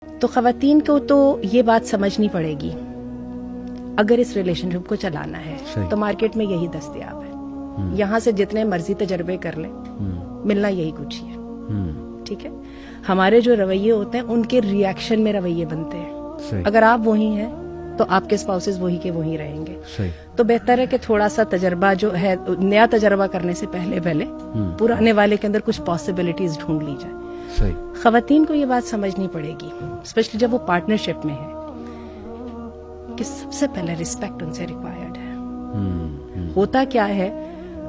تو خواتین کو تو یہ بات سمجھنی پڑے گی اگر اس ریلیشن شپ کو چلانا ہے تو مارکیٹ میں یہی دستیاب ہے. یہاں سے جتنے مرضی تجربے کر لیں ملنا یہی کچھ ہی ہے. ٹھیک ہے, ہمارے جو رویے ہوتے ہیں ان کے ریئیکشن میں رویے بنتے ہیں. اگر آپ وہی ہیں تو آپ کے اسپاؤسز وہی کے وہی رہیں گے. تو بہتر ہے کہ تھوڑا سا تجربہ جو ہے, نیا تجربہ کرنے سے پہلے پرانے والے کے اندر کچھ پاسبلٹیز ڈھونڈ لی جائے. خواتین کو یہ بات سمجھنی پڑے گی اسپیشلی جب وہ پارٹنرشپ میں ہے کہ سب سے پہلے ریسپیکٹ ان سے ریکوائرڈ ہے. ہوتا کیا ہے,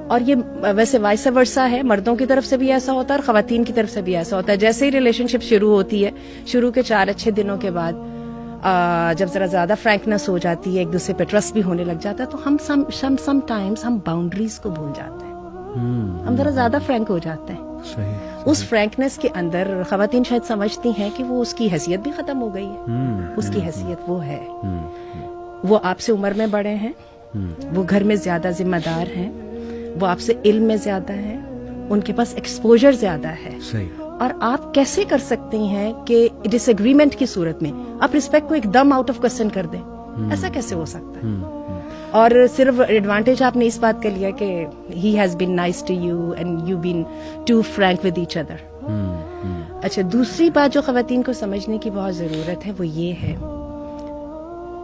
اور یہ ویسے وائس ورسا ہے, مردوں کی طرف سے بھی ایسا ہوتا ہے اور خواتین کی طرف سے بھی ایسا ہوتا ہے. جیسے ہی ریلیشن شپ شروع ہوتی ہے, شروع کے 4 اچھے دنوں کے بعد جب ذرا زیادہ فرینکنس ہو جاتی ہے, ایک دوسرے پہ ٹرسٹ بھی ہونے لگ جاتا ہے, تو ہم سم ٹائمز ہم باؤنڈریز کو بھول جاتے ہیں. ہم ذرا زیادہ فرینک ہو جاتے ہیں. اس فرینکنس کے اندر خواتین شاید سمجھتی ہیں کہ وہ اس کی حیثیت بھی ختم ہو گئی ہے. اس کی حیثیت وہ ہے, وہ آپ سے عمر میں بڑے ہیں, وہ گھر میں زیادہ ذمہ دار ہیں, وہ آپ سے علم میں زیادہ ہیں, ان کے پاس ایکسپوجر زیادہ ہے. اور آپ کیسے کر سکتی ہیں کہ ڈس ایگریمنٹ کی صورت میں آپ رسپیکٹ کو ایک دم آؤٹ آف کوسچن کر دیں؟ ایسا کیسے ہو سکتا ہے؟ اور صرف ایڈوانٹیج آپ نے اس بات کا لیا کہ ہی he's been nice to you and you been to frank with each other. اچھا, دوسری بات جو خواتین کو سمجھنے کی بہت ضرورت ہے وہ یہ ہے,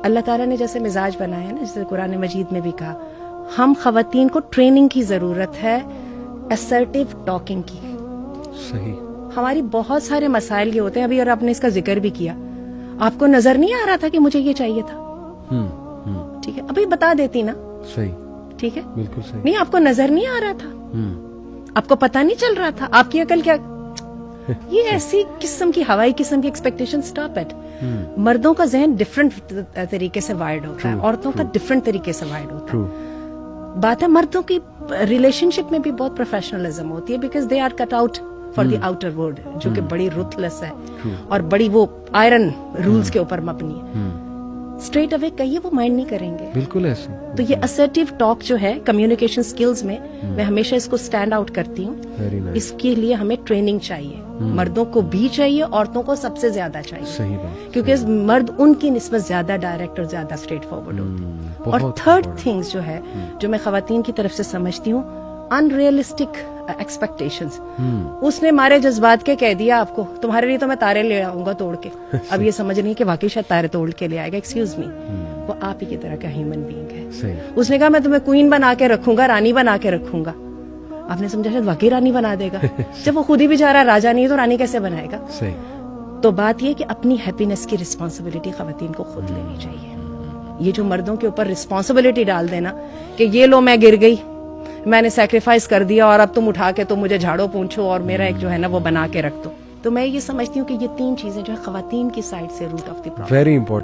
اللہ تعالیٰ نے جیسے مزاج بنایا ہے نا, جیسے قرآن مجید میں بھی کہا, ہم خواتین کو ٹریننگ کی ضرورت ہے اسرٹیو ٹاکنگ کی. صحیح. ہماری بہت سارے مسائل یہ ہوتے ہیں, ابھی اور آپ نے اس کا ذکر بھی کیا, آپ کو نظر نہیں آ رہا تھا کہ مجھے یہ چاہیے تھا, ٹھیک ہے, ابھی بتا دیتی نا. صحیح. ٹھیک ہے, بالکل صحیح. نہیں آپ کو نظر نہیں آ رہا تھا, آپ کو پتا نہیں چل رہا تھا, آپ کی عقل کیا, یہ ایسی قسم کی ہوائی قسم کی ایکسپیکٹیشن اسٹاپ اٹ. مردوں کا ذہن ڈفرنٹ طریقے سے وائرڈ ہوتا ہے, عورتوں کا ڈفرنٹ طریقے سے وائرڈ ہوتا ہے. بات ہے مردوں کی ریلیشن شپ میں بھی بہت پروفیشنلزم ہوتی ہے, because they are cut out for the outer world, جو کہ بڑی رuthless ہے اور بڑی وہ آئرن رولز کے اوپر مبنی ہے. اسٹریٹ اوے کہیے وہ مائنڈ نہیں کریں گے. بالکل ایسے. تو یہ اسرٹیو ٹاک جو ہے کمیونیکیشن سکلز میں ہمیشہ اس کو اسٹینڈ آؤٹ کرتی ہوں. اس کے لیے ہمیں ٹریننگ چاہیے, مردوں کو بھی چاہیے, عورتوں کو سب سے زیادہ چاہیے. صحیح بات. کیونکہ مرد ان کی نسبت زیادہ ڈائریکٹ اور زیادہ اسٹریٹ فارورڈ ہوتے ہیں. اور تھرڈ تھنگز جو ہے جو میں خواتین کی طرف سے سمجھتی ہوں, ان ریئلسٹک ایکسپیکٹیشنز. اس نے ہمارے جذبات کے کہہ دیا آپ کو, تمہارے لیے تو میں تارے لے آؤں گا توڑ کے, اب یہ سمجھ نہیں کہ واقعی شاید تارے توڑ کے لے آئے گا. ایکسکیوز می, وہ آپ ہی کی طرح کا ہیومن بینگ ہے. اس نے کہا میں تمہیں کوئین بنا کے رکھوں گا, رانی بنا کے رکھوں گا. آپ نے سمجھا شاید واقعی رانی بنا دے گا, جب وہ خود ہی بیچارہ راجا نہیں ہے تو رانی کیسے بنائے گا؟ تو بات یہ کہ اپنی ہیپینس کی رسپانسبلٹی خواتین کو خود لینی چاہیے. یہ جو مردوں کے اوپر رسپانسبلٹی ڈال دینا کہ یہ لو میں گر گئی, میں نے سیکریفائس کر دیا اور اب تم اٹھا کے تم مجھے جھاڑو پونچھو اور میرا ایک جو ہے نا وہ بنا کے رکھ دو, تو میں یہ سمجھتی ہوں کہ یہ 3 چیزیں جو ہے خواتین کی سائڈ سے root of the problem. Very important.